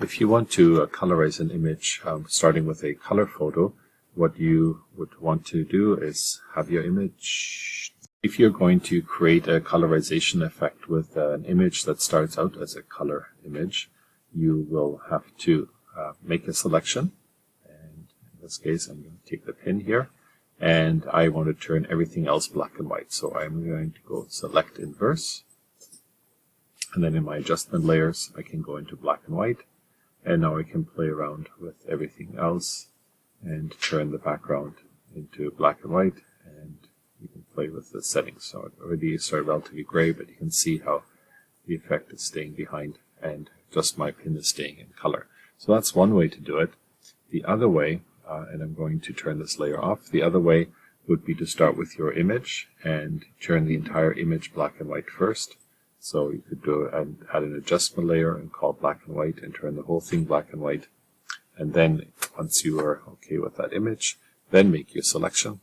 If you want to colorize an image starting with a color photo, what you would want to do is have your image. If you're going to create a colorization effect with an image that starts out as a color image, you will have to make a selection. And in this case, I'm going to take the pin here, and I want to turn everything else black and white. So I'm going to go select inverse, and then in my adjustment layers, I can go into black and white. And now I can play around with everything else and turn the background into black and white, and you can play with the settings. So it already started relatively gray, but you can see how the effect is staying behind and just my pin is staying in color. So that's one way to do it. The other way, and I'm going to turn this layer off, the other way would be to start with your image and turn the entire image black and white first. So you could go and add an adjustment layer and call black and white and turn the whole thing black and white. And then once you are okay with that image, then make your selection.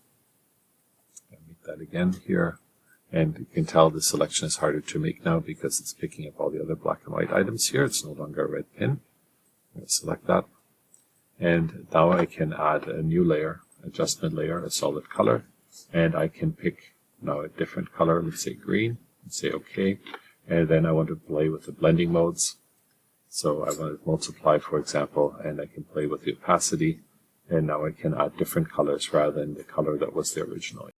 I'll make that again here. And you can tell the selection is harder to make now because it's picking up all the other black and white items here. It's no longer a red pin. I'm going to select that. And now I can add a new layer, adjustment layer, a solid color. And I can pick now a different color, let's say green, and say OK. And then I want to play with the blending modes. So I want to multiply, for example, and I can play with the opacity. And now I can add different colors rather than the color that was there originally.